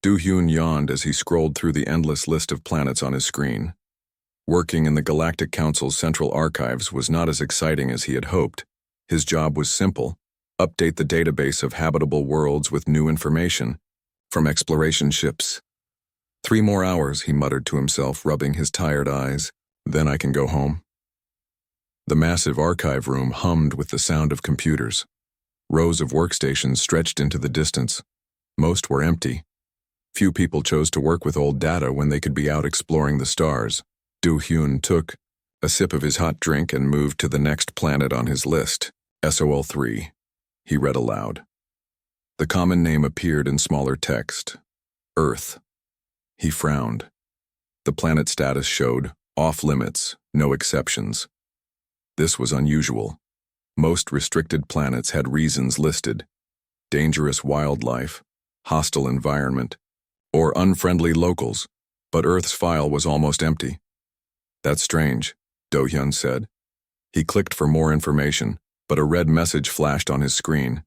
Do-hyun yawned as he scrolled through the endless list of planets on his screen. Working in the Galactic Council's central archives was not as exciting as he had hoped. His job was simple: update the database of habitable worlds with new information from exploration ships. 3 more hours, he muttered to himself, rubbing his tired eyes. Then I can go home. The massive archive room hummed with the sound of computers. Rows of workstations stretched into the distance. Most were empty. Few people chose to work with old data when they could be out exploring the stars. Do-hyun took a sip of his hot drink and moved to the next planet on his list, SOL3. He read aloud. The common name appeared in smaller text. Earth. He frowned. The planet status showed off-limits, no exceptions. This was unusual. Most restricted planets had reasons listed: dangerous wildlife, hostile environment, or unfriendly locals, but Earth's file was almost empty. That's strange, Do-hyun said. He clicked for more information, but a red message flashed on his screen.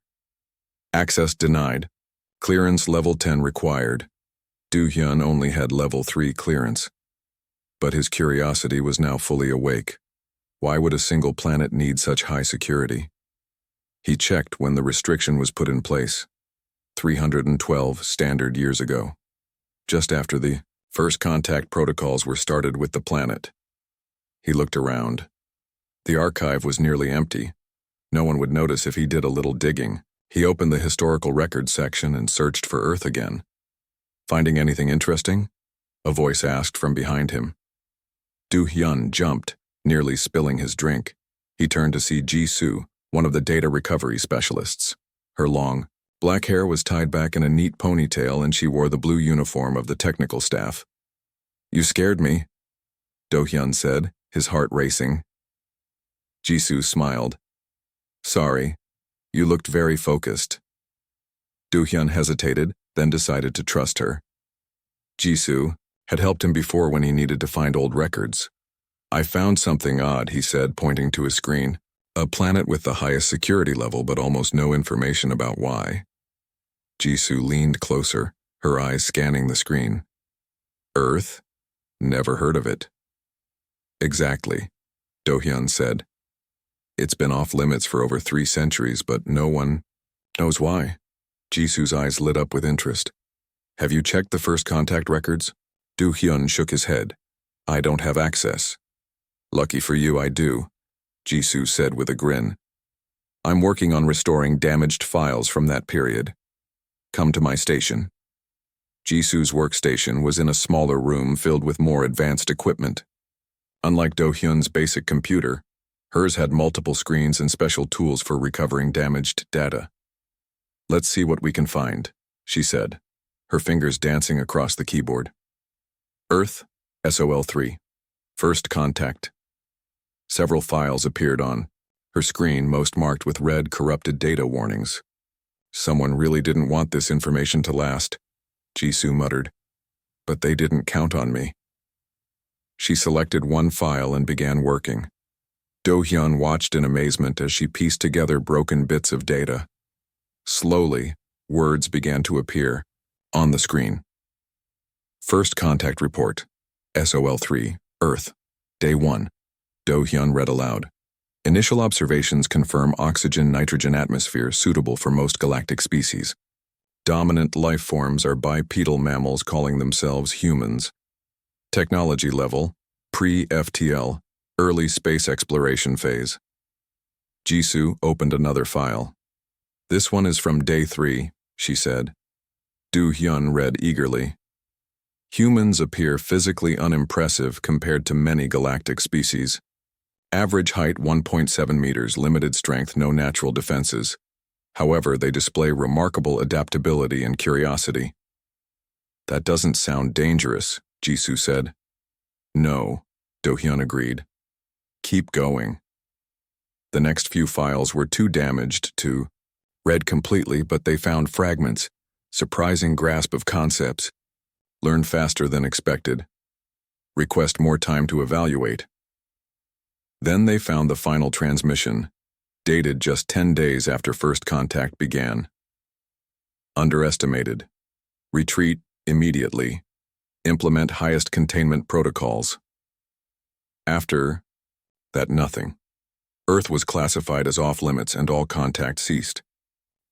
Access denied. Clearance level 10 required. Do-hyun only had level 3 clearance. But his curiosity was now fully awake. Why would a single planet need such high security? He checked when the restriction was put in place. 312 standard years ago. Just after the first contact protocols were started with the planet. He looked around. The archive was nearly empty. No one would notice if he did a little digging. He opened the historical records section and searched for Earth again. Finding anything interesting? A voice asked from behind him. Do-hyun jumped, nearly spilling his drink. He turned to see Ji-soo, one of the data recovery specialists. Her long, black hair was tied back in a neat ponytail, and she wore the blue uniform of the technical staff. "You scared me," Do-hyun said, his heart racing. Ji-soo smiled. "Sorry. You looked very focused." Do-hyun hesitated, then decided to trust her. Ji-soo had helped him before when he needed to find old records. "I found something odd," he said, pointing to his screen. "A planet with the highest security level, but almost no information about why." Ji-soo leaned closer, her eyes scanning the screen. "Earth? Never heard of it." "Exactly," Do-hyun said. "It's been off limits for over 3 centuries, but no one knows why." Ji-soo's eyes lit up with interest. "Have you checked the first contact records?" Do-hyun shook his head. "I don't have access." "Lucky for you, I do," Ji-soo said with a grin. "I'm working on restoring damaged files from that period. Come to my station." Ji-soo's workstation was in a smaller room filled with more advanced equipment. Unlike Do-hyun's basic computer, hers had multiple screens and special tools for recovering damaged data. "Let's see what we can find," she said, her fingers dancing across the keyboard. Earth, SOL3. First contact. Several files appeared on her screen, most marked with red, corrupted data warnings. "Someone really didn't want this information to last," Ji-soo muttered. "But they didn't count on me." She selected one file and began working. Do-hyun watched in amazement as she pieced together broken bits of data. Slowly, words began to appear on the screen. First contact report, SOL3, Earth, Day 1. Do-hyun read aloud. Initial observations confirm oxygen-nitrogen atmosphere suitable for most galactic species. Dominant life forms are bipedal mammals calling themselves humans. Technology level, pre-FTL, early space exploration phase. Ji-soo opened another file. "This one is from Day 3, she said. Do-hyun read eagerly. Humans appear physically unimpressive compared to many galactic species. Average height 1.7 meters, limited strength, no natural defenses. However, they display remarkable adaptability and curiosity." "That doesn't sound dangerous," Ji-soo said. "No," Do-hyun agreed. "Keep going." The next few files were too damaged to read completely, but they found fragments, surprising grasp of concepts, learn faster than expected, request more time to evaluate. Then they found the final transmission, dated just 10 days after first contact began. Underestimated. Retreat Immediately. Implement highest containment protocols. After that, nothing. Earth was classified as off-limits and all contact ceased.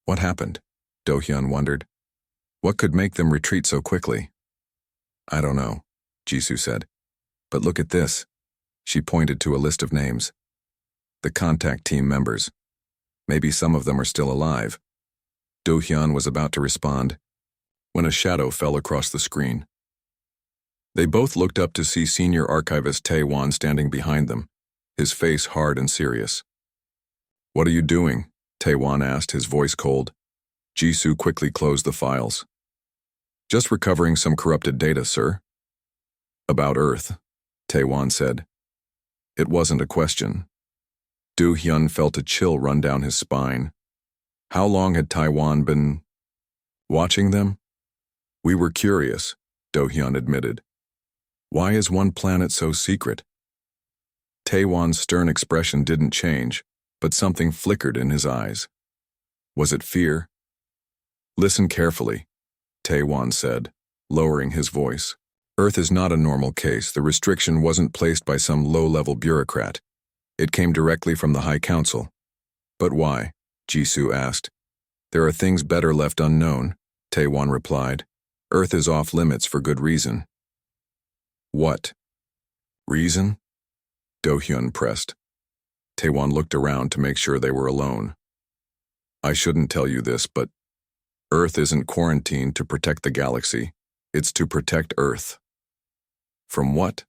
What happened? Do-hyun wondered. What could make them retreat so quickly? I don't know, Jisoo said. But look at this. She pointed to a list of names. The contact team members. Maybe some of them are still alive. Do-hyun was about to respond when a shadow fell across the screen. They both looked up to see senior archivist Tae-won standing behind them, his face hard and serious. What are you doing? Tae-won asked, his voice cold. Jisoo quickly closed the files. Just recovering some corrupted data, sir. About Earth, Tae-won said. It wasn't a question. Do-hyun felt a chill run down his spine. How long had Tae-won been watching them? We were curious, Do-hyun admitted. Why is one planet so secret? Tae-won's stern expression didn't change, but something flickered in his eyes. Was it fear? Listen carefully, Tae-won said, lowering his voice. Earth is not a normal case. The restriction wasn't placed by some low-level bureaucrat. It came directly from the High Council. But why? Jisoo asked. There are things better left unknown, Tae-won replied. Earth is off-limits for good reason. What? Reason? Do-hyun pressed. Tae-won looked around to make sure they were alone. I shouldn't tell you this, but Earth isn't quarantined to protect the galaxy. It's to protect Earth. From what?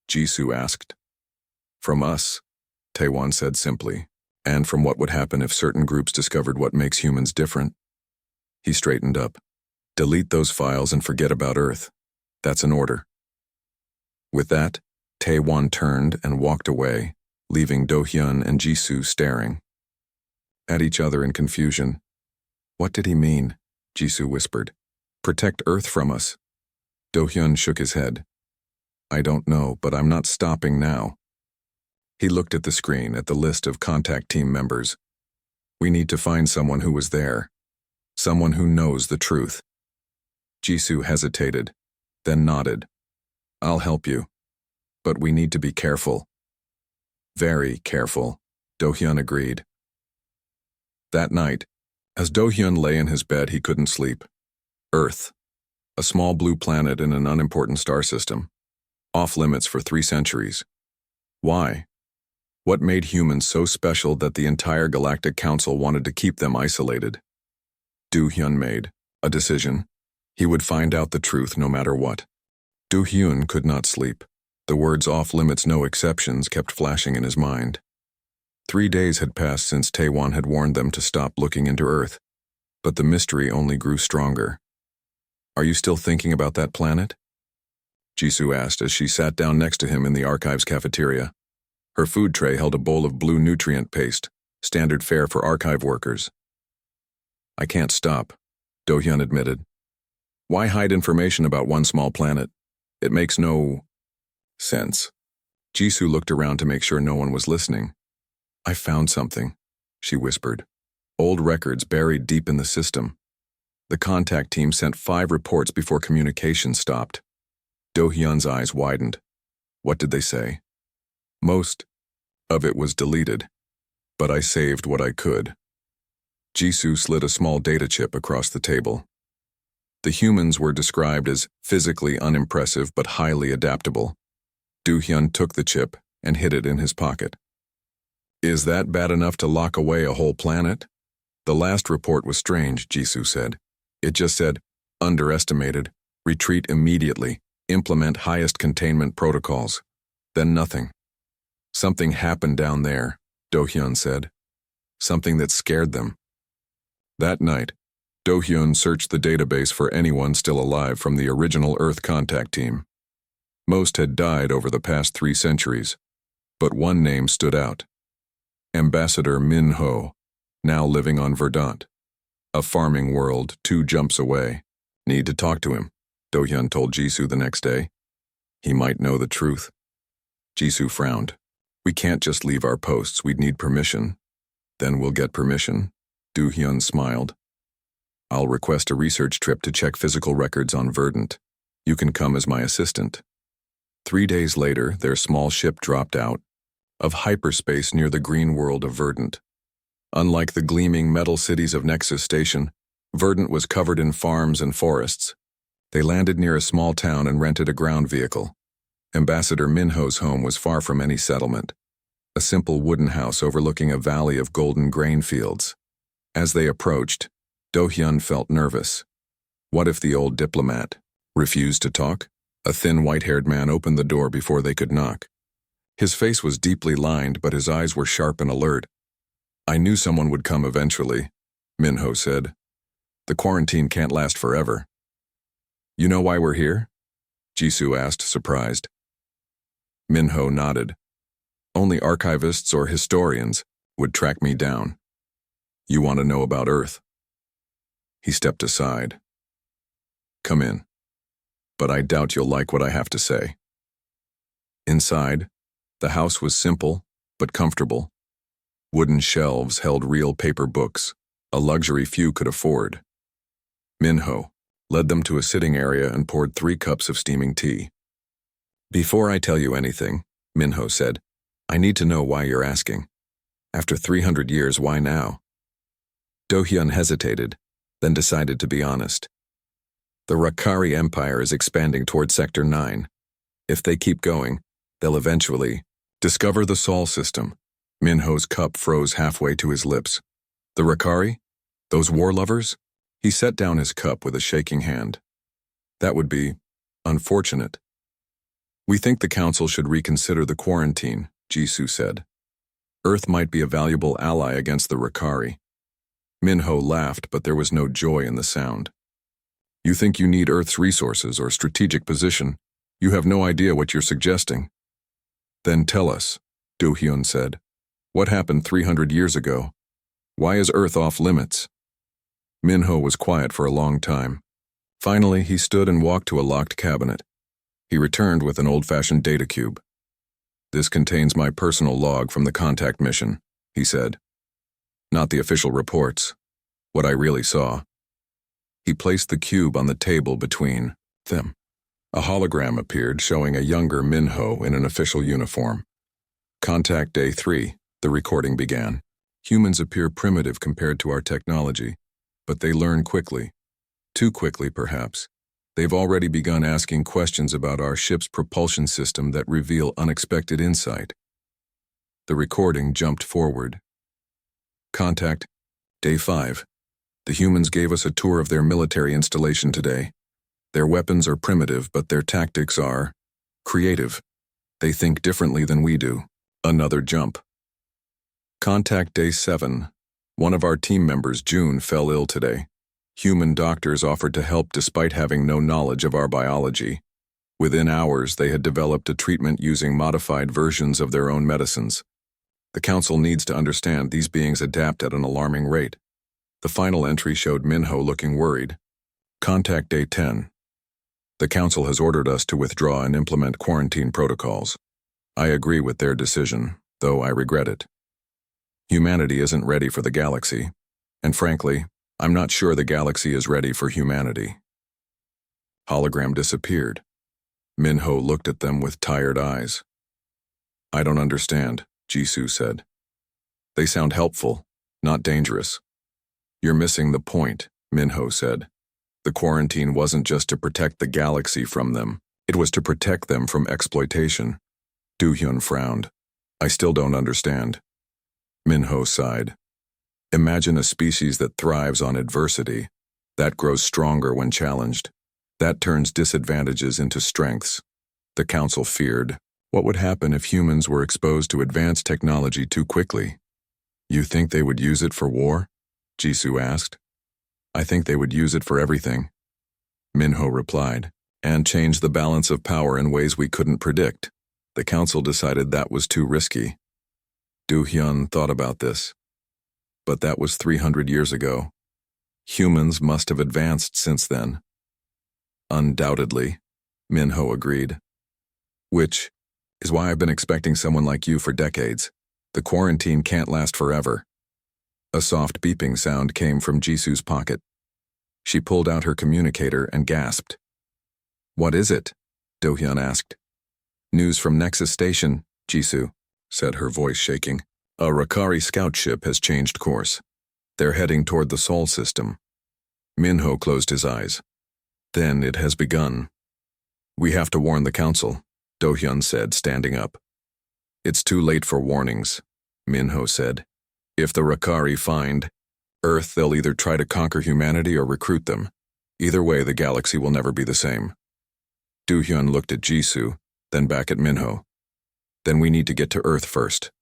Jisoo asked. From us, Tae-won said simply, and from what would happen if certain groups discovered what makes humans different. He straightened up. Delete those files and forget about Earth. That's an order. With that, Tae-won turned and walked away, leaving Do-hyun and Jisoo staring at each other in confusion. What did he mean? Jisoo whispered. Protect Earth from us. Do-hyun shook his head. I don't know, but I'm not stopping now. He looked at the screen, at the list of contact team members. We need to find someone who was there. Someone who knows the truth. Jisoo hesitated, then nodded. I'll help you. But we need to be careful. Very careful, Do-hyun agreed. That night, as Do-hyun lay in his bed, he couldn't sleep. Earth, a small blue planet in an unimportant star system, off-limits for 3 centuries. Why? What made humans so special that the entire Galactic Council wanted to keep them isolated? Do-hyun made a decision. He would find out the truth no matter what. Do-hyun could not sleep. The words off-limits, no exceptions kept flashing in his mind. 3 days had passed since Tae-won had warned them to stop looking into Earth, but the mystery only grew stronger. Are you still thinking about that planet? Jisoo asked as she sat down next to him in the archives cafeteria. Her food tray held a bowl of blue nutrient paste, standard fare for archive workers. I can't stop, Do-hyun admitted. Why hide information about one small planet? It makes no sense. Jisoo looked around to make sure no one was listening. I found something, she whispered. Old records buried deep in the system. The contact team sent 5 reports before communication stopped. Do-hyun's eyes widened. What did they say? Most of it was deleted, but I saved what I could. Jisoo slid a small data chip across the table. The humans were described as physically unimpressive but highly adaptable. Do-hyun took the chip and hid it in his pocket. Is that bad enough to lock away a whole planet? The last report was strange, Jisoo said. It just said, underestimated, retreat immediately, implement highest containment protocols. Then nothing. Something happened down there, Do-hyun said. Something that scared them. That night, Do-hyun searched the database for anyone still alive from the original Earth contact team. Most had died over the past 3 centuries, but one name stood out. Ambassador Min Ho, now living on Verdant, a farming world 2 jumps away. Need to talk to him, Do-hyun told Jisoo the next day. He might know the truth. Jisoo frowned. We can't just leave our posts, we'd need permission. Then we'll get permission, Do-hyun smiled. I'll request a research trip to check physical records on Verdant. You can come as my assistant. 3 days later, their small ship dropped out of hyperspace near the green world of Verdant. Unlike the gleaming metal cities of Nexus Station, Verdant was covered in farms and forests. They landed near a small town and rented a ground vehicle. Ambassador Minho's home was far from any settlement, a simple wooden house overlooking a valley of golden grain fields. As they approached, Do-hyun felt nervous. What if the old diplomat refused to talk? A thin white-haired man opened the door before they could knock. His face was deeply lined, but his eyes were sharp and alert. I knew someone would come eventually, Minho said. The quarantine can't last forever. You know why we're here? Jisoo asked, surprised. Minho nodded. Only archivists or historians would track me down. You want to know about Earth? He stepped aside. Come in. But I doubt you'll like what I have to say. Inside, the house was simple but comfortable. Wooden shelves held real paper books, a luxury few could afford. Minho led them to a sitting area and poured 3 cups of steaming tea. Before I tell you anything, Minho said, I need to know why you're asking. After 300 years, why now? Do-hyun hesitated, then decided to be honest. The Rakari Empire is expanding toward Sector 9. If they keep going, they'll eventually discover the Sol system. Minho's cup froze halfway to his lips. The Rakari? Those war lovers? He set down his cup with a shaking hand. That would be unfortunate. We think the Council should reconsider the quarantine, Jisoo said. Earth might be a valuable ally against the Rakari. Minho laughed, but there was no joy in the sound. You think you need Earth's resources or strategic position? You have no idea what you're suggesting. Then tell us, Do-hyun said. What happened 300 years ago? Why is Earth off limits? Minho was quiet for a long time. Finally, he stood and walked to a locked cabinet. He returned with an old-fashioned data cube. This contains my personal log from the contact mission, he said. Not the official reports. What I really saw. He placed the cube on the table between them. A hologram appeared showing a younger Minho in an official uniform. Contact Day 3, the recording began. Humans appear primitive compared to our technology, but they learn quickly. Too quickly, perhaps. They've already begun asking questions about our ship's propulsion system that reveal unexpected insight. The recording jumped forward. Contact, Day 5. The humans gave us a tour of their military installation today. Their weapons are primitive, but their tactics are creative. They think differently than we do. Another jump. Contact Day 7. One of our team members, June, fell ill today. Human doctors offered to help despite having no knowledge of our biology. Within hours, they had developed a treatment using modified versions of their own medicines. The Council needs to understand these beings adapt at an alarming rate. The final entry showed Minho looking worried. Contact Day 10. The Council has ordered us to withdraw and implement quarantine protocols. I agree with their decision, though I regret it. Humanity isn't ready for the galaxy, and frankly, I'm not sure the galaxy is ready for humanity. Hologram disappeared. Minho looked at them with tired eyes. I don't understand, Jisoo said. They sound helpful, not dangerous. You're missing the point, Minho said. The quarantine wasn't just to protect the galaxy from them. It was to protect them from exploitation. Do-hyun frowned. I still don't understand. Minho sighed. Imagine a species that thrives on adversity. That grows stronger when challenged. That turns disadvantages into strengths. The Council feared. What would happen if humans were exposed to advanced technology too quickly? You think they would use it for war? Jisoo asked. I think they would use it for everything. Minho replied, and change the balance of power in ways we couldn't predict. The Council decided that was too risky. Do-hyun thought about this. But that was 300 years ago. Humans must have advanced since then. Undoubtedly, Minho agreed. Which is why I've been expecting someone like you for decades. The quarantine can't last forever. A soft beeping sound came from Jisoo's pocket. She pulled out her communicator and gasped. "What is it?" Do-hyun asked. "News from Nexus Station, Jisoo," said her voice shaking. "A Rakari scout ship has changed course. They're heading toward the Sol system." Minho closed his eyes. "Then it has begun." "We have to warn the council," Do-hyun said, standing up. "It's too late for warnings," Minho said. "If the Rakari find Earth, they'll either try to conquer humanity or recruit them. Either way, the galaxy will never be the same." Do-hyun looked at Jisoo, then back at Minho. "Then we need to get to Earth first."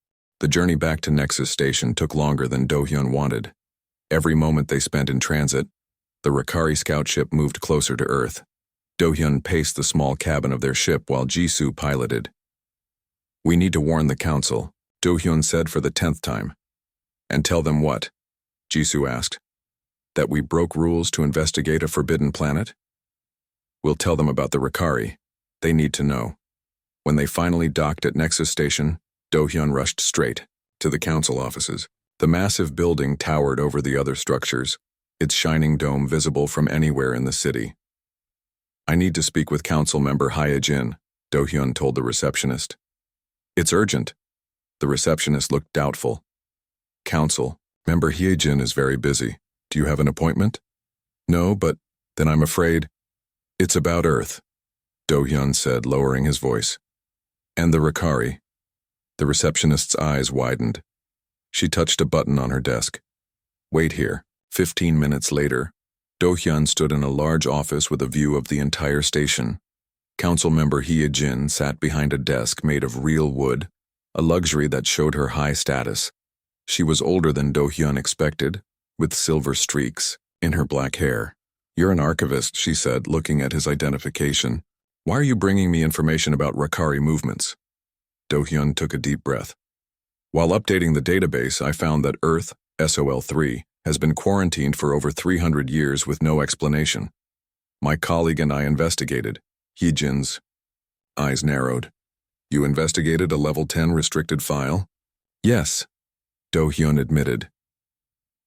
The journey back to Nexus Station took longer than Do-hyun wanted. Every moment they spent in transit, the Rakari scout ship moved closer to Earth. Do-hyun paced the small cabin of their ship while Jisoo piloted. "We need to warn the council," Do-hyun said for the 10th time. "And tell them what?" Jisoo asked. "That we broke rules to investigate a forbidden planet?" "We'll tell them about the Rakari. They need to know." When they finally docked at Nexus Station, Do-hyun rushed straight to the council offices. The massive building towered over the other structures, its shining dome visible from anywhere in the city. "I need to speak with council member Hyejin," Do-hyun told the receptionist. "It's urgent." The receptionist looked doubtful. "Council member Hyejin is very busy. Do you have an appointment?" "No, but then I'm afraid." "It's about Earth," Do-hyun said, lowering his voice. "And the Rakari." The receptionist's eyes widened. She touched a button on her desk. "Wait here." 15 minutes later, Do-hyun stood in a large office with a view of the entire station. Council member Hyejin sat behind a desk made of real wood, a luxury that showed her high status. She was older than Do-hyun expected, with silver streaks in her black hair. "You're an archivist," she said, looking at his identification. "Why are you bringing me information about Rakari movements?" Do-hyun took a deep breath. "While updating the database, I found that Earth, SOL-3, has been quarantined for over 300 years with no explanation. My colleague and I investigated." Hyejin's eyes narrowed. "You investigated a level 10 restricted file?" "Yes," Do-hyun admitted.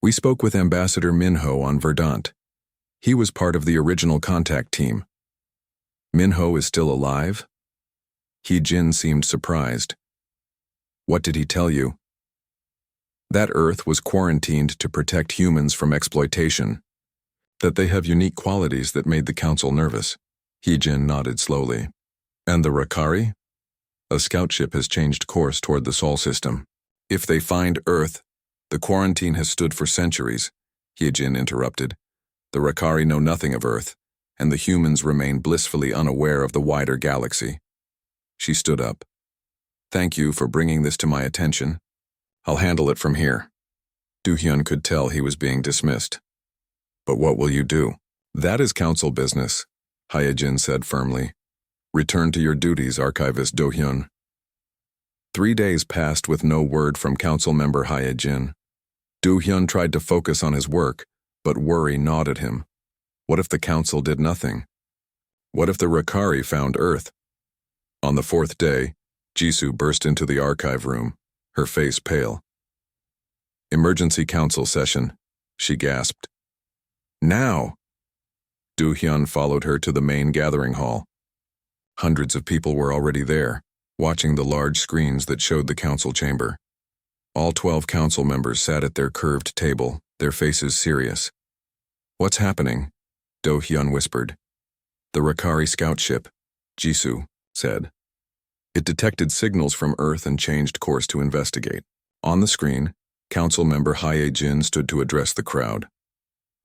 "We spoke with Ambassador Minho on Verdant. He was part of the original contact team." "Minho is still alive?" Hyejin seemed surprised. "What did he tell you?" "That Earth was quarantined to protect humans from exploitation. That they have unique qualities that made the council nervous." Hyejin nodded slowly. "And the Rakari?" "A scout ship has changed course toward the Sol system. If they find Earth, the quarantine has stood for centuries," Hyejin interrupted. "The Rakari know nothing of Earth, and the humans remain blissfully unaware of the wider galaxy." She stood up. "Thank you for bringing this to my attention. I'll handle it from here." Do-hyun could tell he was being dismissed. "But what will you do?" "That is council business," Hyejin said firmly. "Return to your duties, Archivist Do-hyun." 3 days passed with no word from council member Hyejin. Do-hyun tried to focus on his work, but worry gnawed at him. What if the council did nothing? What if the Rakari found Earth? On the 4th day, Jisoo burst into the archive room, her face pale. "Emergency council session," she gasped. "Now!" Do-hyun followed her to the main gathering hall. Hundreds of people were already there, watching the large screens that showed the council chamber. All 12 council members sat at their curved table, their faces serious. "What's happening?" Do-hyun whispered. "The Rakari scout ship," Jisoo said. "It detected signals from Earth and changed course to investigate." On the screen, council member Hyejin stood to address the crowd.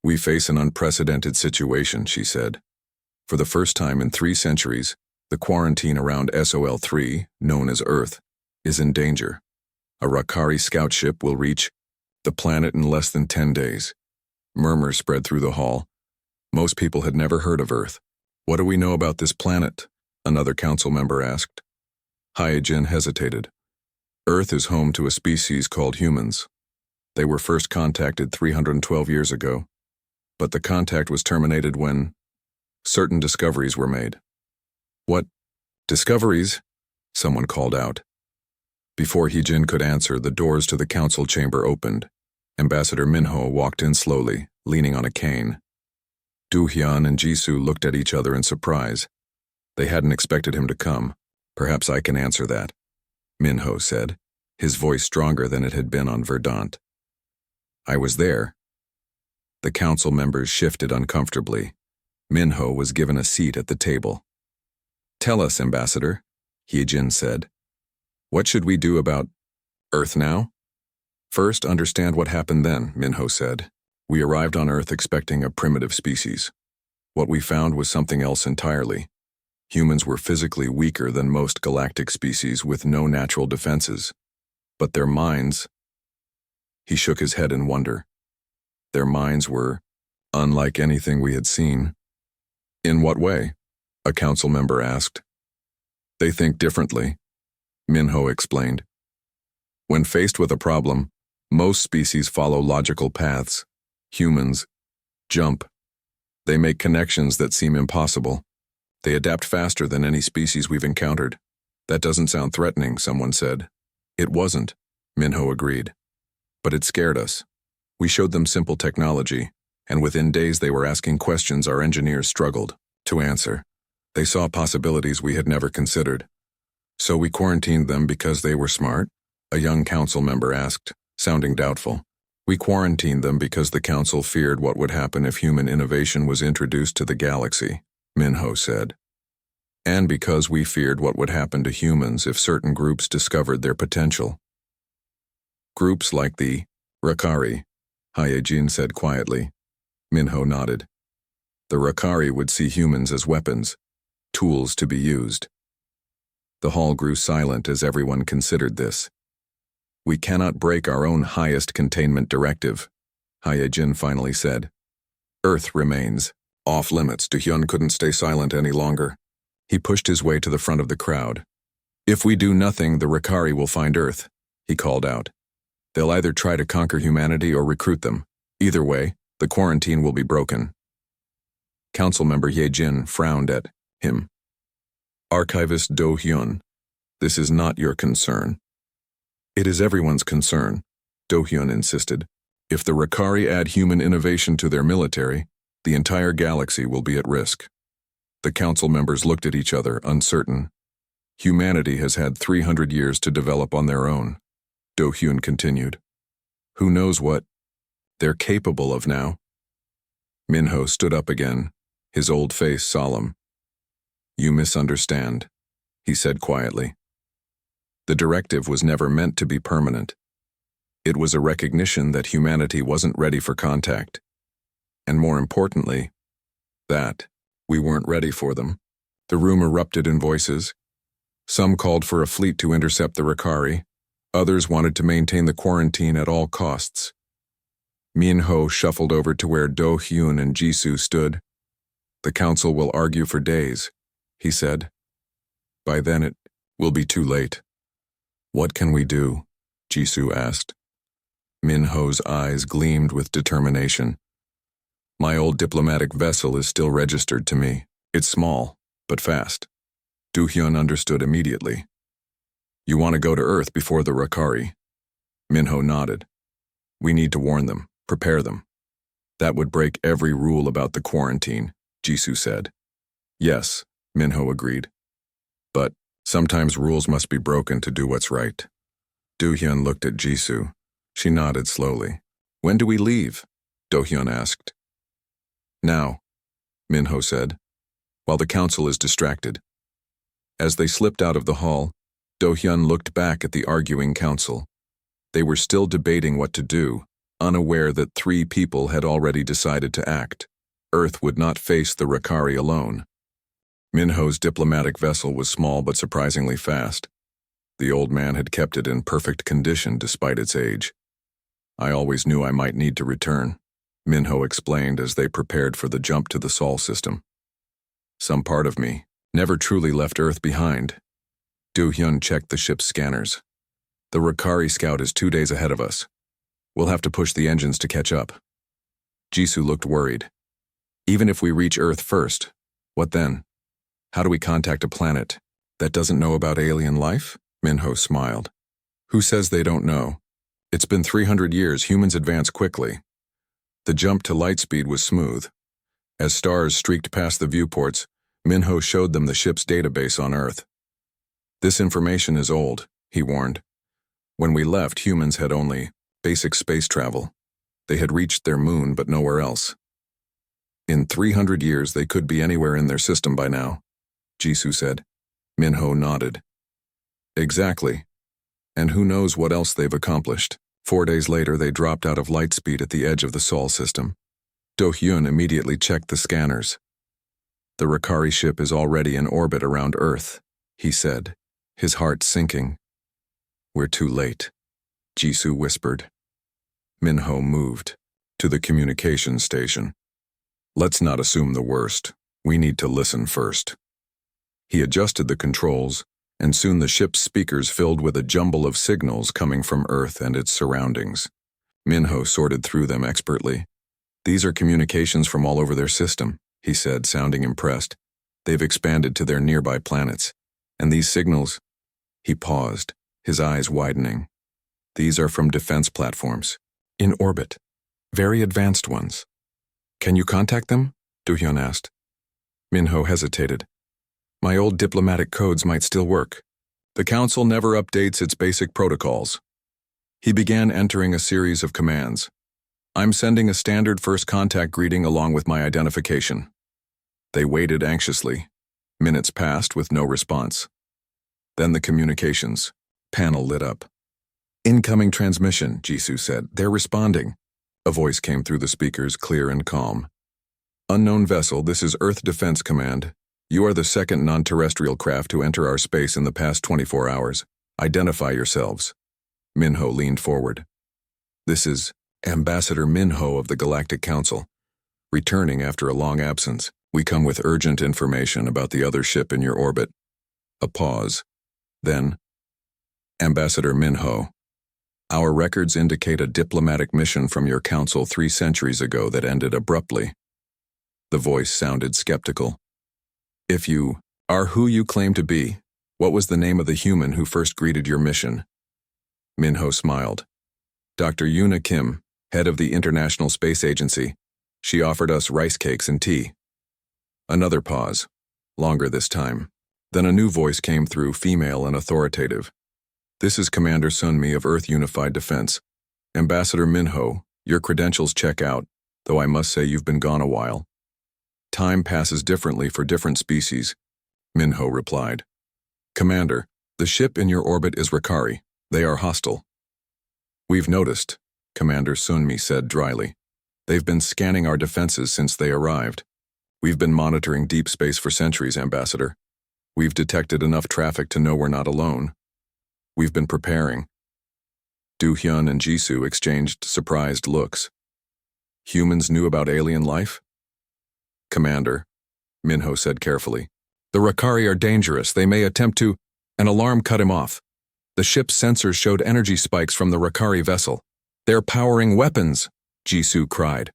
"We face an unprecedented situation," she said. "For the first time in 3 centuries, the quarantine around SOL-3, known as Earth, is in danger. A Rakari scout ship will reach the planet in less than 10 days. Murmurs spread through the hall. Most people had never heard of Earth. "What do we know about this planet?" another council member asked. Hyejin hesitated. "Earth is home to a species called humans. They were first contacted 312 years ago, but the contact was terminated when certain discoveries were made." "What discoveries?" someone called out. Before Hyejin could answer, the doors to the council chamber opened. Ambassador Minho walked in slowly, leaning on a cane. Do-hyun and Jisoo looked at each other in surprise. They hadn't expected him to come. Perhaps I can answer that, Minho said, his voice stronger than it had been on Verdant. I was there. The council members shifted uncomfortably. Minho was given a seat at the table. Tell us, Ambassador, Hyejin said. What should we do about Earth now? First, understand what happened then, Minho said. We arrived on Earth expecting a primitive species. What we found was something else entirely. Humans were physically weaker than most galactic species with no natural defenses. But their minds... He shook his head in wonder. Their minds were unlike anything we had seen. In what way? A council member asked. They think differently, Minho explained. When faced with a problem, most species follow logical paths. Humans jump. They make connections that seem impossible. They adapt faster than any species we've encountered. That doesn't sound threatening, someone said. It wasn't, Minho agreed. But it scared us. We showed them simple technology, and within days they were asking questions our engineers struggled to answer. They saw possibilities we had never considered. So we quarantined them because they were smart? A young council member asked, sounding doubtful. We quarantined them because the council feared what would happen if human innovation was introduced to the galaxy, Minho said. And because we feared what would happen to humans if certain groups discovered their potential. Groups like the Rakari, Hyejin said quietly. Minho nodded. The Rakari would see humans as weapons, tools to be used. The hall grew silent as everyone considered this. We cannot break our own highest containment directive, Hyejin finally said. Earth remains off limits. Do-hyun couldn't stay silent any longer. He pushed his way to the front of the crowd. If we do nothing, the Rakari will find Earth, he called out. They'll either try to conquer humanity or recruit them. Either way, the quarantine will be broken. Councilmember Hyejin frowned at him. Archivist Do-hyun, this is not your concern. It is everyone's concern, Do-hyun insisted. If the Rakari add human innovation to their military, the entire galaxy will be at risk. The council members looked at each other, uncertain. Humanity has had 300 years to develop on their own, Do-hyun continued. Who knows what they're capable of now? Minho stood up again, his old face solemn. You misunderstand, he said quietly. The directive was never meant to be permanent. It was a recognition that humanity wasn't ready for contact. And more importantly, that we weren't ready for them. The room erupted in voices. Some called for a fleet to intercept the Rakari. Others wanted to maintain the quarantine at all costs. Minho shuffled over to where Do-hyun and Jisoo stood. The council will argue for days, he said. By then it will be too late. What can we do? Jisoo asked. Minho's eyes gleamed with determination. My old diplomatic vessel is still registered to me. It's small, but fast. Do-hyun understood immediately. You want to go to Earth before the Rakari? Minho nodded. We need to warn them, prepare them. That would break every rule about the quarantine, Jisoo said. Yes, Minho agreed. But sometimes rules must be broken to do what's right. Do-hyun looked at Jisoo. She nodded slowly. When do we leave? Do-hyun asked. Now, Minho said, while the council is distracted. As they slipped out of the hall, Do-hyun looked back at the arguing council. They were still debating what to do, unaware that 3 people had already decided to act. Earth would not face the Rakari alone. Minho's diplomatic vessel was small but surprisingly fast. The old man had kept it in perfect condition despite its age. I always knew I might need to return, Minho explained as they prepared for the jump to the Sol system. Some part of me never truly left Earth behind. Do-hyun checked the ship's scanners. The Rakari scout is 2 days ahead of us. We'll have to push the engines to catch up. Jisoo looked worried. Even if we reach Earth first, what then? How do we contact a planet that doesn't know about alien life? Minho smiled. Who says they don't know? It's been 300 years, humans advance quickly. The jump to light speed was smooth. As stars streaked past the viewports, Minho showed them the ship's database on Earth. "This information is old," he warned. "When we left, humans had only basic space travel. They had reached their moon, but nowhere else. In 300 years, they could be anywhere in their system by now," Jisoo said. Minho nodded. "Exactly. And who knows what else they've accomplished." 4 days later, they dropped out of light speed at the edge of the Sol system. Do-hyun immediately checked the scanners. "The Rakari ship is already in orbit around Earth," he said, his heart sinking. "We're too late," Jisoo whispered. Minho moved to the communications station. "Let's not assume the worst. We need to listen first." He adjusted the controls, and soon the ship's speakers filled with a jumble of signals coming from Earth and its surroundings. Minho sorted through them expertly. "These are communications from all over their system," he said, sounding impressed. "They've expanded to their nearby planets. And these signals—" He paused, his eyes widening. "These are from defense platforms. In orbit. Very advanced ones." "Can you contact them?" Do-hyun asked. Minho hesitated. "My old diplomatic codes might still work." "The Council never updates its basic protocols." He began entering a series of commands. "I'm sending a standard first contact greeting along with my identification." They waited anxiously. Minutes passed with no response. Then the communications panel lit up. "Incoming transmission," Jisoo said. "They're responding." A voice came through the speakers, clear and calm. "Unknown vessel, this is Earth Defense Command. You are the second non-terrestrial craft to enter our space in the past 24 hours. Identify yourselves." Minho leaned forward. "This is Ambassador Minho of the Galactic Council. Returning after a long absence, we come with urgent information about the other ship in your orbit." A pause. Then, "Ambassador Minho, our records indicate a diplomatic mission from your council 3 centuries ago that ended abruptly." The voice sounded skeptical. "If you are who you claim to be, what was the name of the human who first greeted your mission?" Minho smiled. "Dr. Yuna Kim, head of the International Space Agency. She offered us rice cakes and tea." Another pause, longer this time. Then a new voice came through, female and authoritative. "This is Commander Sunmi of Earth Unified Defense. Ambassador Minho, your credentials check out, though I must say you've been gone a while." "Time passes differently for different species," Minho replied. "Commander, the ship in your orbit is Rakari. They are hostile." "We've noticed," Commander Sunmi said dryly. "They've been scanning our defenses since they arrived. We've been monitoring deep space for centuries, Ambassador. We've detected enough traffic to know we're not alone. We've been preparing." Do-hyun and Jisoo exchanged surprised looks. "Humans knew about alien life?" "Commander," Minho said carefully, "the Rakari are dangerous. They may attempt to—" An alarm cut him off. The ship's sensors showed energy spikes from the Rakari vessel. "They're powering weapons!" Jisoo cried.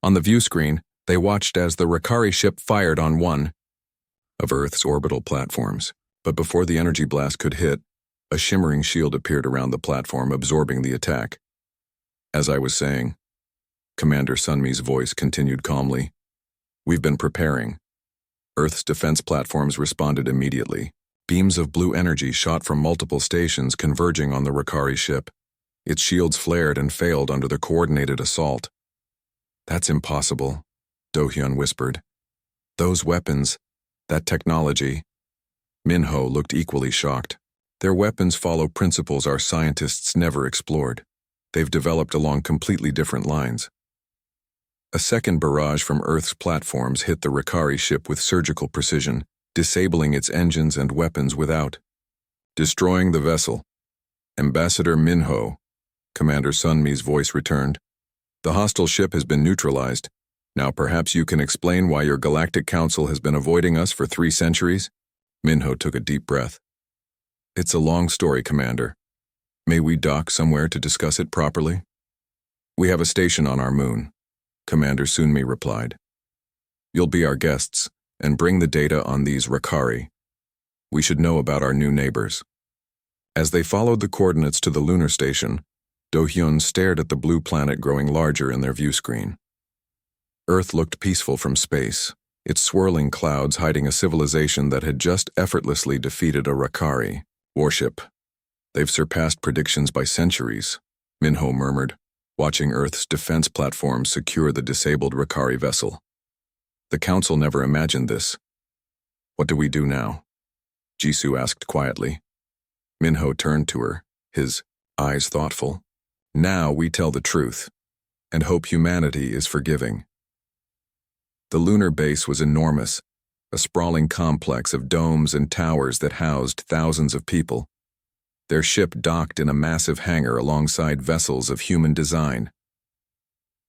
On the view screen, they watched as the Rakari ship fired on one of Earth's orbital platforms. But before the energy blast could hit, a shimmering shield appeared around the platform, absorbing the attack. "As I was saying," Commander Sunmi's voice continued calmly, "we've been preparing." Earth's defense platforms responded immediately. Beams of blue energy shot from multiple stations converging on the Rakari ship. Its shields flared and failed under the coordinated assault. "That's impossible," Do-hyun whispered. "Those weapons, that technology—" Minho looked equally shocked. "Their weapons follow principles our scientists never explored. They've developed along completely different lines." A second barrage from Earth's platforms hit the Rakari ship with surgical precision, disabling its engines and weapons without. "Destroying the vessel." "Ambassador Minho," Commander Sunmi's voice returned. "The hostile ship has been neutralized. Now perhaps you can explain why your Galactic Council has been avoiding us for 3 centuries? Minho took a deep breath. "It's a long story, Commander. May we dock somewhere to discuss it properly?" "We have a station on our moon," Commander Sunmi replied. "You'll be our guests, and bring the data on these Rakari. We should know about our new neighbors." As they followed the coordinates to the lunar station, Do-hyun stared at the blue planet growing larger in their view screen. Earth looked peaceful from space, its swirling clouds hiding a civilization that had just effortlessly defeated a Rakari warship. They've surpassed predictions by centuries, Minho murmured, watching Earth's defense platform secure the disabled Rakari vessel. The Council never imagined this. What do we do now? Jisoo asked quietly. Minho turned to her, his eyes thoughtful. Now we tell the truth, and hope humanity is forgiving. The lunar base was enormous, a sprawling complex of domes and towers that housed thousands of people. Their ship docked in a massive hangar alongside vessels of human design.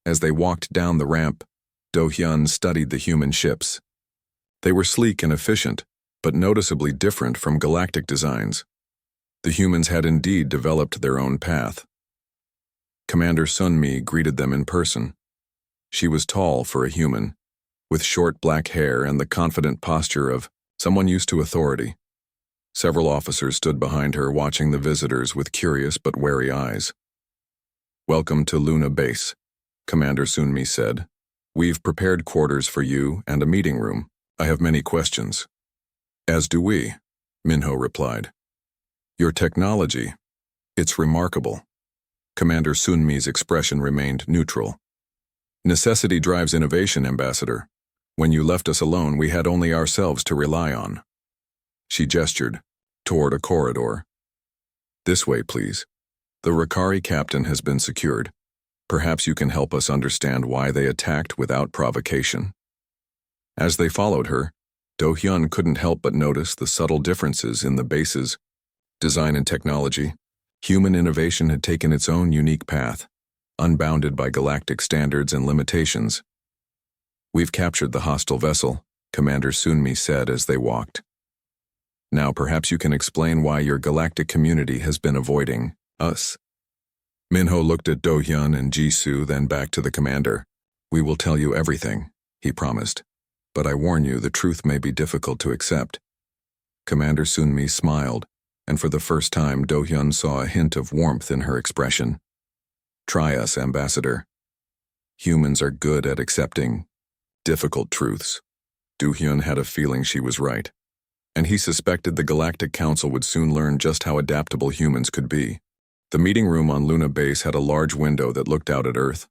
As they walked down the ramp, Do-hyun studied the human ships. They were sleek and efficient, but noticeably different from Galactic designs. The humans had indeed developed their own path. Commander Sunmi greeted them in person. She was tall for a human, with short black hair and the confident posture of someone used to authority. Several officers stood behind her, watching the visitors with curious but wary eyes. "Welcome to Luna Base," Commander Sunmi said. "We've prepared quarters for you and a meeting room. I have many questions." "As do we," Minho replied. "Your technology, it's remarkable." Commander Sunmi's expression remained neutral. "Necessity drives innovation, Ambassador. When you left us alone, we had only ourselves to rely on." She gestured toward a corridor. "This way, please. The Rakari captain has been secured. Perhaps you can help us understand why they attacked without provocation." As they followed her, Do-hyun couldn't help but notice the subtle differences in the base's design and technology. Human innovation had taken its own unique path, unbounded by galactic standards and limitations. "We've captured the hostile vessel," Commander Sunmi said as they walked. "Now perhaps you can explain why your galactic community has been avoiding us." Minho looked at Do-hyun and Jisoo, then back to the commander. "We will tell you everything," he promised. "But I warn you, the truth may be difficult to accept." Commander Sunmi smiled, and for the first time Do-hyun saw a hint of warmth in her expression. "Try us, Ambassador. Humans are good at accepting difficult truths." Do-hyun had a feeling she was right, and he suspected the Galactic Council would soon learn just how adaptable humans could be. The meeting room on Luna Base had a large window that looked out at Earth.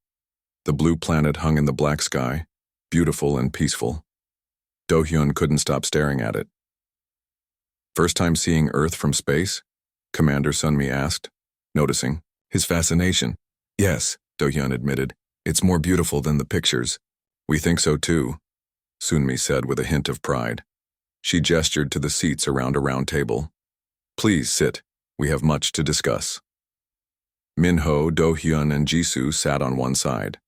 The blue planet hung in the black sky, beautiful and peaceful. Do-hyun couldn't stop staring at it. "First time seeing Earth from space?" Commander Sunmi asked, noticing his fascination. "Yes," Do-hyun admitted. "It's more beautiful than the pictures." "We think so too," Sunmi said with a hint of pride. She gestured to the seats around a round table. "Please sit. We have much to discuss." Minho, Do-hyun, and Jisoo sat on one side.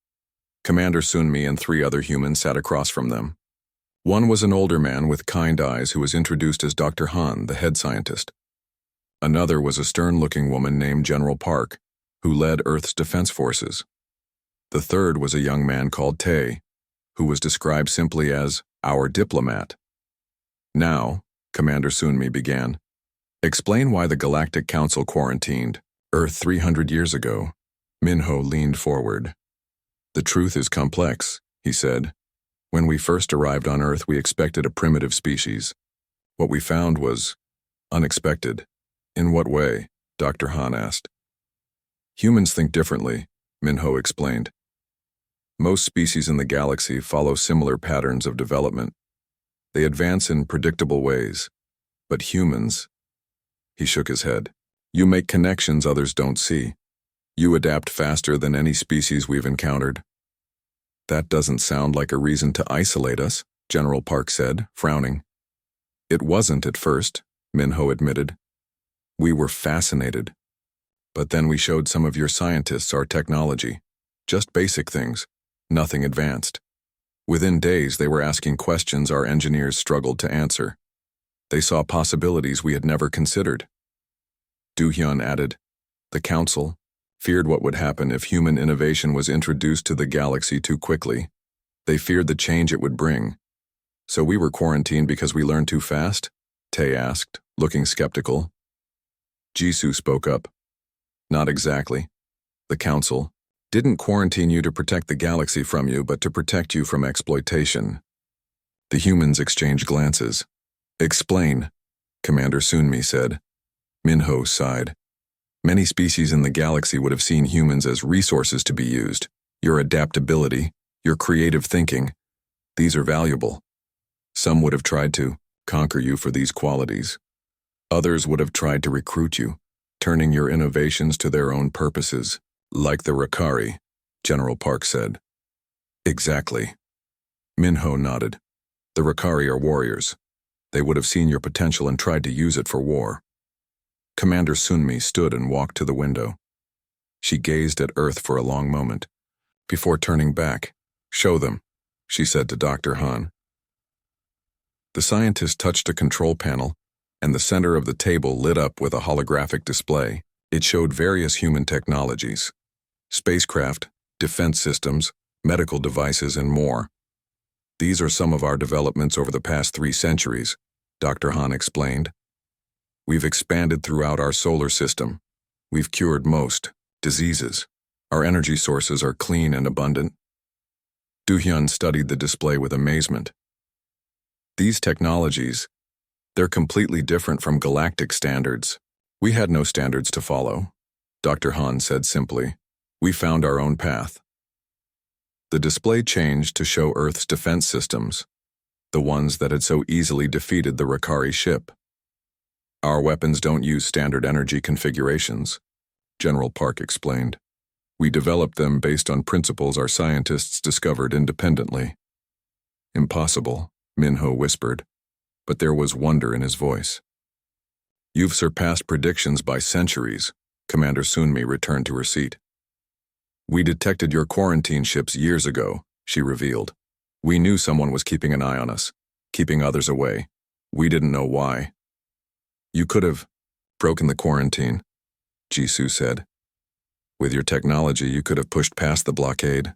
Commander Sunmi and 3 other humans sat across from them. One was an older man with kind eyes who was introduced as Dr. Han, the head scientist. Another was a stern-looking woman named General Park, who led Earth's defense forces. The third was a young man called Tae, who was described simply as our diplomat. "Now," Commander Sunmi began, "explain why the Galactic Council quarantined Earth 300 years ago." Minho leaned forward. "The truth is complex," he said. "When we first arrived on Earth, we expected a primitive species. What we found was unexpected." "In what way?" Dr. Han asked. "Humans think differently," Minho explained. "Most species in the galaxy follow similar patterns of development. They advance in predictable ways. But humans," he shook his head, "you make connections others don't see. You adapt faster than any species we've encountered." "That doesn't sound like a reason to isolate us," General Park said, frowning. "It wasn't at first," Minho admitted. "We were fascinated. But then we showed some of your scientists our technology. Just basic things, nothing advanced. Within days, they were asking questions our engineers struggled to answer. They saw possibilities we had never considered." Do-hyun added, "The Council feared what would happen if human innovation was introduced to the galaxy too quickly. They feared the change it would bring. So we were quarantined because we learned too fast?" Tae asked, looking skeptical. Jisoo spoke up. "Not exactly. The Council, Didn't quarantine you to protect the galaxy from you, but to protect you from exploitation. The humans exchanged glances. Explain, Commander Sunmi said. Minho sighed. Many species in the galaxy would have seen humans as resources to be used. Your adaptability, your creative thinking, these are valuable. Some would have tried to conquer you for these qualities. Others would have tried to recruit you, turning your innovations to their own purposes, like the Rakari, General Park said. Exactly. Minho nodded. The Rakari are warriors. They would have seen your potential and tried to use it for war. Commander Sunmi stood and walked to the window. She gazed at Earth for a long moment. Before turning back, "Show them," she said to Dr. Han. The scientist touched a control panel, and the center of the table lit up with a holographic display. It showed various human technologies: spacecraft, defense systems, medical devices, and more. These are some of our developments over the past 3 centuries, Dr. Han explained. We've expanded throughout our solar system. We've cured most diseases. Our energy sources are clean and abundant. Du-hyun studied the display with amazement. These technologies, they're completely different from galactic standards. We had no standards to follow, Dr. Han said simply. We found our own path. The display changed to show Earth's defense systems, the ones that had so easily defeated the Rakari ship. Our weapons don't use standard energy configurations, General Park explained. We developed them based on principles our scientists discovered independently. Impossible, Minho whispered, but there was wonder in his voice. You've surpassed predictions by centuries, Commander Sunmi returned to her seat. We detected your quarantine ships years ago, she revealed. We knew someone was keeping an eye on us, keeping others away. We didn't know why. You could have broken the quarantine, Jisoo said. With your technology, you could have pushed past the blockade.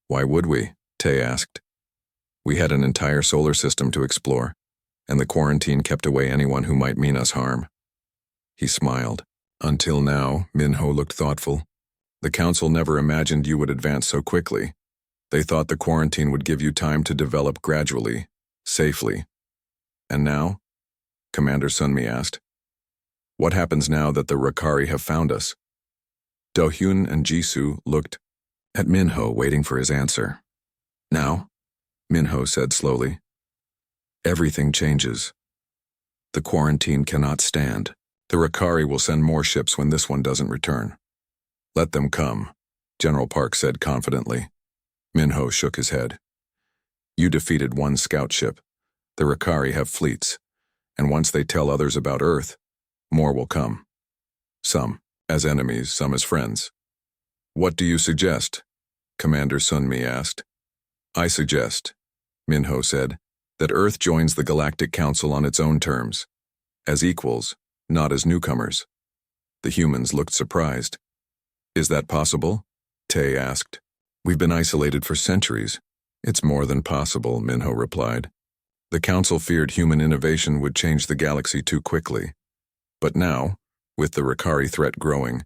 Why would we? Tae asked. We had an entire solar system to explore, and the quarantine kept away anyone who might mean us harm. He smiled. Until now, Minho looked thoughtful. The Council never imagined you would advance so quickly. They thought the quarantine would give you time to develop gradually, safely. And now? Commander Sunmi asked. What happens now that the Rakari have found us? Do-hyun and Jisoo looked at Minho, waiting for his answer. Now, Minho said slowly, everything changes. The quarantine cannot stand. The Rakari will send more ships when this one doesn't return. Let them come, General Park said confidently. Minho shook his head. You defeated one scout ship. The Rakari have fleets, and once they tell others about Earth, more will come. Some as enemies, some as friends. What do you suggest? Commander Sunmi asked. I suggest, Minho said, that Earth joins the Galactic Council on its own terms, as equals, not as newcomers. The humans looked surprised. Is that possible? Tae asked. We've been isolated for centuries. It's more than possible, Minho replied. The Council feared human innovation would change the galaxy too quickly. But now, with the Rakari threat growing,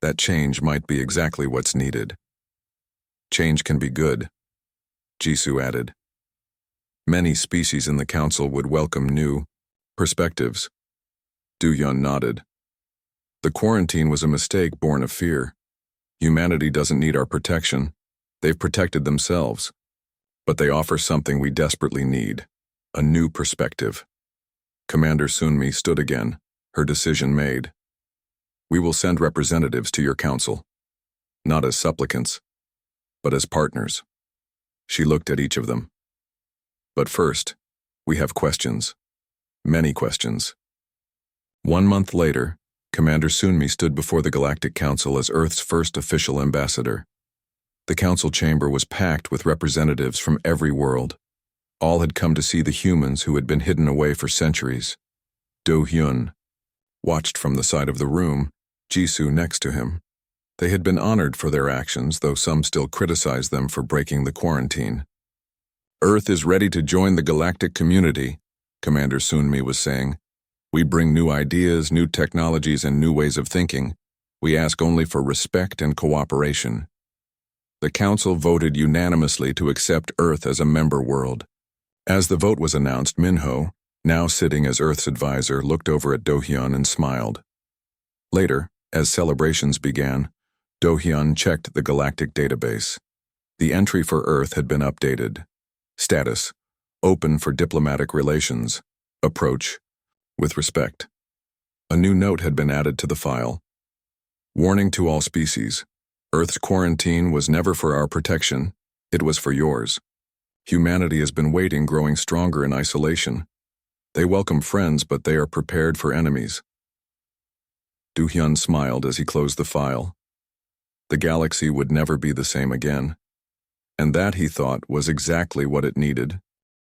that change might be exactly what's needed. Change can be good, Jisoo added. Many species in the Council would welcome new perspectives. Du-hyun nodded. The quarantine was a mistake born of fear. Humanity doesn't need our protection. They've protected themselves. But they offer something we desperately need, a new perspective. Commander Sunmi stood again, her decision made. We will send representatives to your council, not as supplicants, but as partners. She looked at each of them. But first, we have questions. Many questions. 1 month later, Commander Sunmi stood before the Galactic Council as Earth's first official ambassador. The council chamber was packed with representatives from every world. All had come to see the humans who had been hidden away for centuries. Do-hyun watched from the side of the room, Jisoo next to him. They had been honored for their actions, though some still criticized them for breaking the quarantine. Earth is ready to join the galactic community, Commander Sunmi was saying. We bring new ideas, new technologies, and new ways of thinking. We ask only for respect and cooperation. The Council voted unanimously to accept Earth as a member world. As the vote was announced, Minho, now sitting as Earth's advisor, looked over at Do-hyun and smiled. Later, as celebrations began, Do-hyun checked the Galactic database. The entry for Earth had been updated. Status: open for diplomatic relations. Approach: with respect. A new note had been added to the file. Warning to all species. Earth's quarantine was never for our protection, it was for yours. Humanity has been waiting, growing stronger in isolation. They welcome friends, but they are prepared for enemies. Do-hyun smiled as he closed the file. The galaxy would never be the same again. And that, he thought, was exactly what it needed.